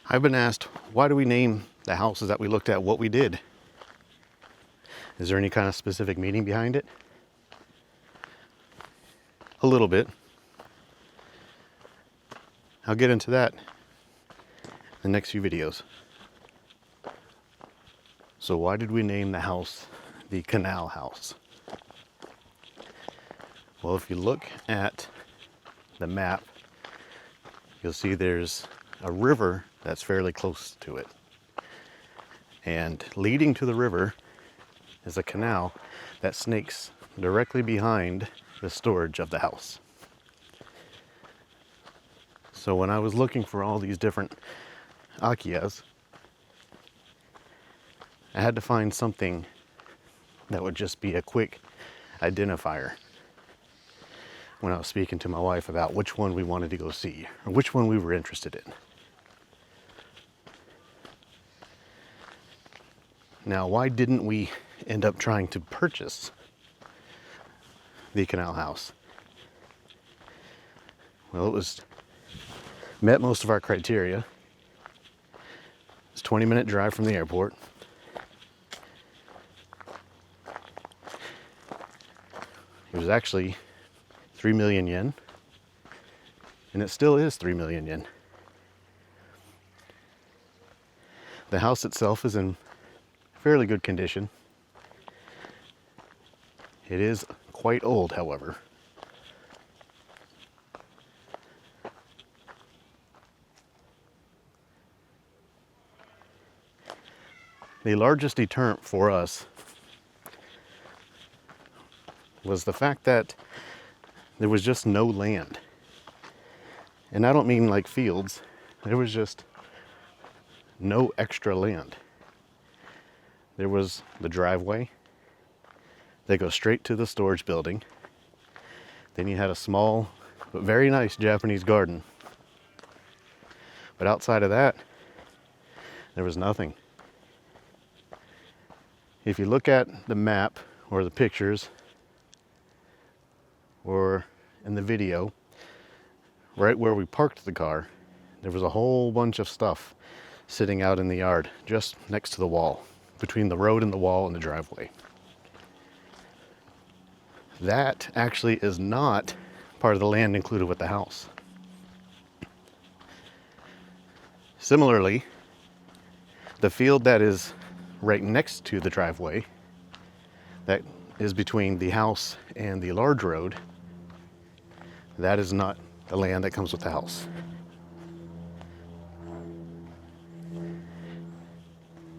I've been asked, why do we name the houses that we looked at what we did? Is there any kind of specific meaning behind it? A little bit. I'll get into that in the next few videos. So why did we name the house the Canal House? Well, if you look at the map, you'll see there's a river that's fairly close to it. And leading to the river is a canal that snakes directly behind the storage of the house. So when I was looking for all these different Akiyas, I had to find something that would just be a quick identifier when I was speaking to my wife about which one we wanted to go see or which one we were interested in. Now, why didn't we end up trying to purchase the Canal House? Well, it met most of our criteria. It's a 20-minute drive from the airport. It was actually 3 million yen, and it still is 3 million yen. The house itself is in fairly good condition. It is quite old, however. The largest deterrent for us was the fact that there was just no land. And I don't mean like fields. There was just no extra land. There was the driveway. They go straight to the storage building. Then you had a small but very nice Japanese garden. But outside of that, there was nothing. If you look at the map or the pictures or in the video, right where we parked the car, there was a whole bunch of stuff sitting out in the yard just next to the wall, between the road and the wall and the driveway. That actually is not part of the land included with the house. Similarly, the field that is right next to the driveway, that is between the house and the large road, that is not the land that comes with the house.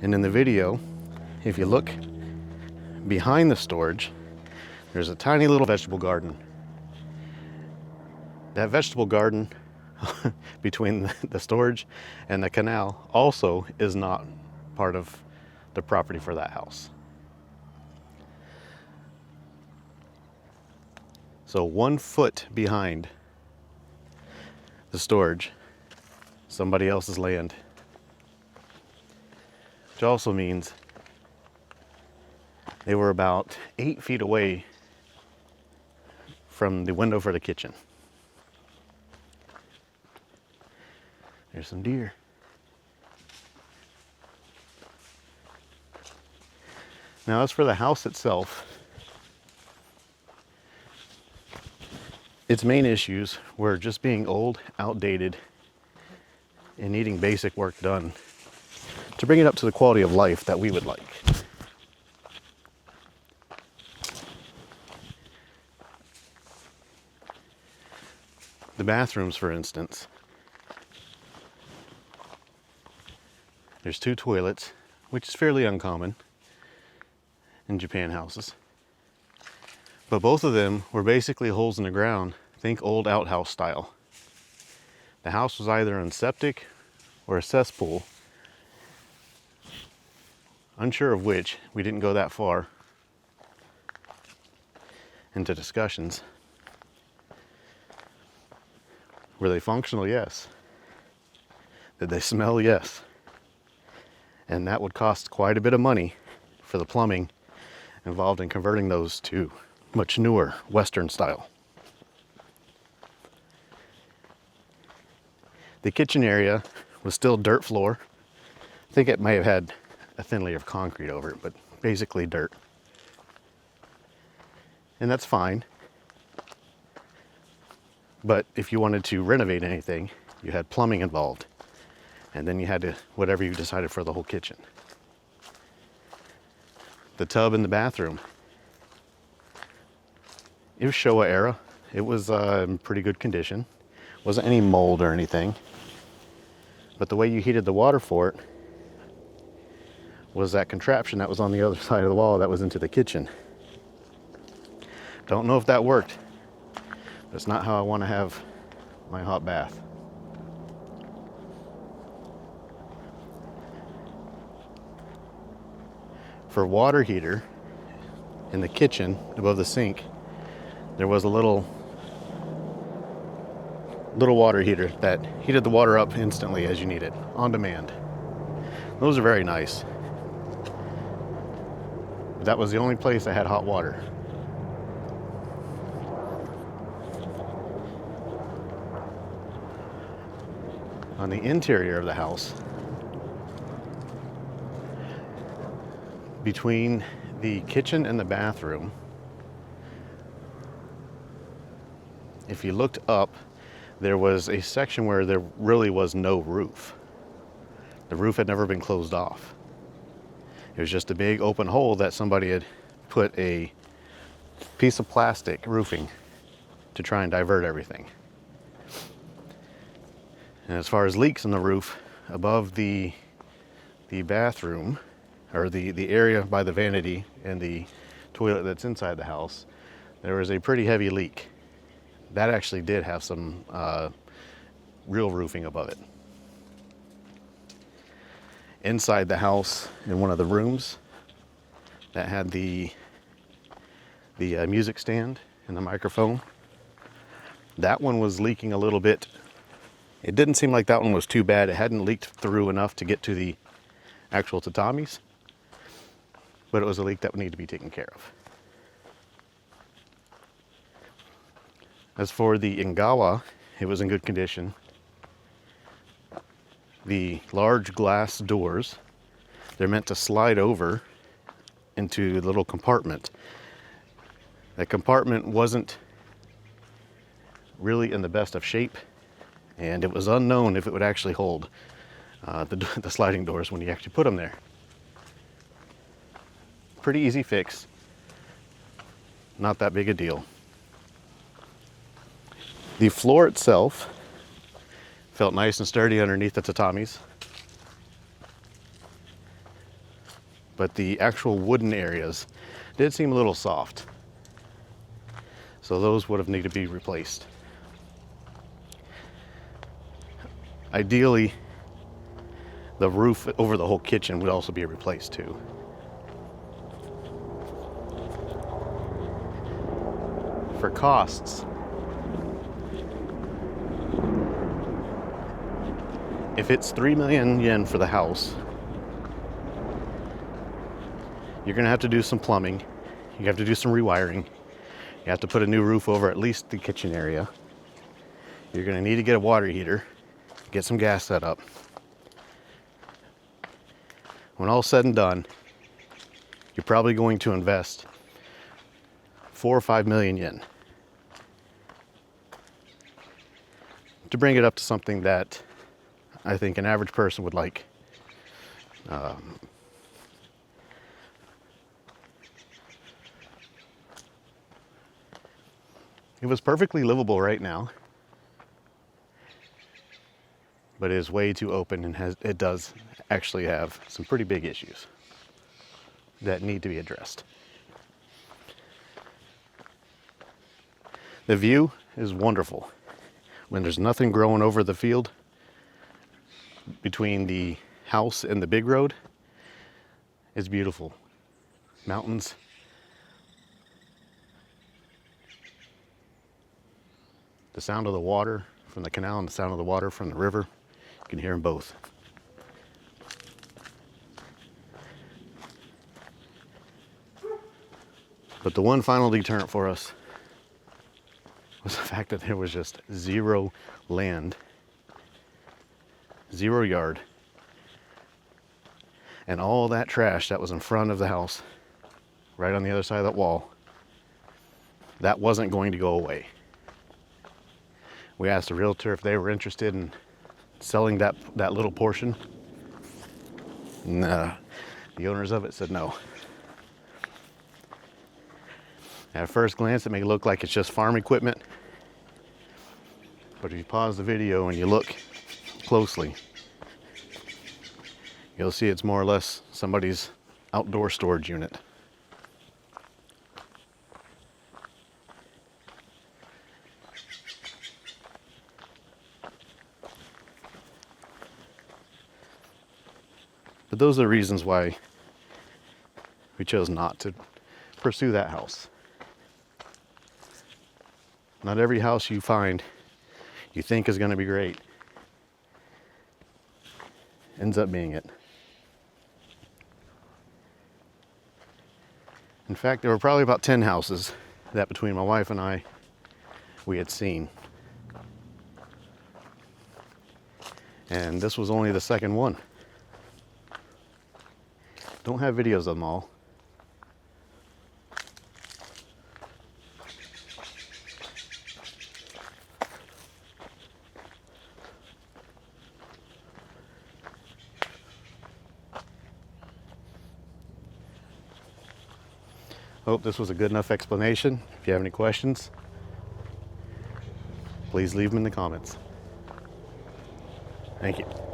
And in the video, if you look behind the storage, there's a tiny little vegetable garden. That vegetable garden between the storage and the canal also is not part of the property for that house. So 1 foot behind the storage, somebody else's land. Which also means they were about 8 feet away from the window for the kitchen. There's some deer. Now, as for the house itself, its main issues were just being old, outdated, and needing basic work done to bring it up to the quality of life that we would like. The bathrooms, for instance, there's 2 toilets, which is fairly uncommon in Japan houses. But both of them were basically holes in the ground. Think old outhouse style. The house was either on septic or a cesspool. Unsure of which, we didn't go that far into discussions. Were they functional? Yes. Did they smell? Yes. And that would cost quite a bit of money for the plumbing involved in converting those to much newer Western style. The kitchen area was still dirt floor. I think it may have had a thin layer of concrete over it, but basically dirt. And that's fine. But if you wanted to renovate anything, you had plumbing involved. And then you had to, whatever you decided for the whole kitchen. The tub in the bathroom. It was Showa era. It was in pretty good condition. Wasn't any mold or anything. But the way you heated the water for it was that contraption that was on the other side of the wall that was into the kitchen. Don't know if that worked. That's not how I want to have my hot bath. For water heater in the kitchen above the sink, there was a little water heater that heated the water up instantly as you need it, on demand. Those are very nice. That was the only place that had hot water. On the interior of the house, between the kitchen and the bathroom, if you looked up, there was a section where there really was no roof. The roof had never been closed off. It was just a big open hole that somebody had put a piece of plastic roofing to try and divert everything. And as far as leaks in the roof, above the bathroom, or the area by the vanity and the toilet that's inside the house, there was a pretty heavy leak. That actually did have some real roofing above it. Inside the house, in one of the rooms that had the music stand and the microphone, that one was leaking a little bit. It didn't seem like that one was too bad. It hadn't leaked through enough to get to the actual tatamis, but it was a leak that would need to be taken care of. As for the Ingawa, it was in good condition. The large glass doors, they're meant to slide over into the little compartment. That compartment wasn't really in the best of shape, and it was unknown if it would actually hold the sliding doors when you actually put them there. Pretty easy fix. Not that big a deal. The floor itself felt nice and sturdy underneath the tatamis. But the actual wooden areas did seem a little soft. So those would have needed to be replaced. Ideally, the roof over the whole kitchen would also be replaced too. For costs, if it's 3 million yen for the house, you're gonna have to do some plumbing. You have to do some rewiring. You have to put a new roof over at least the kitchen area. You're gonna need to get a water heater, get some gas set up. When all's said and done, you're probably going to invest 4 or 5 million yen to bring it up to something that I think an average person would like. It was perfectly livable right now, but it is way too open and it does actually have some pretty big issues that need to be addressed. The view is wonderful. When there's nothing growing over the field between the house and the big road, it's beautiful. Mountains. The sound of the water from the canal and the sound of the water from the river, you can hear them both. But the one final deterrent for us was the fact that there was just zero land 0 yard. And all that trash that was in front of the house, right on the other side of that wall, that wasn't going to go away. We asked the realtor if they were interested in selling that little portion. And the owners of it said no. At first glance, it may look like it's just farm equipment, but if you pause the video and you look closely, you'll see it's more or less somebody's outdoor storage unit. But those are the reasons why we chose not to pursue that house. Not every house you find you think is going to be great ends up being it. In fact, there were probably about 10 houses that between my wife and I, we had seen. And this was only the second one. Don't have videos of them all. Hope this was a good enough explanation. If you have any questions, please leave them in the comments. Thank you.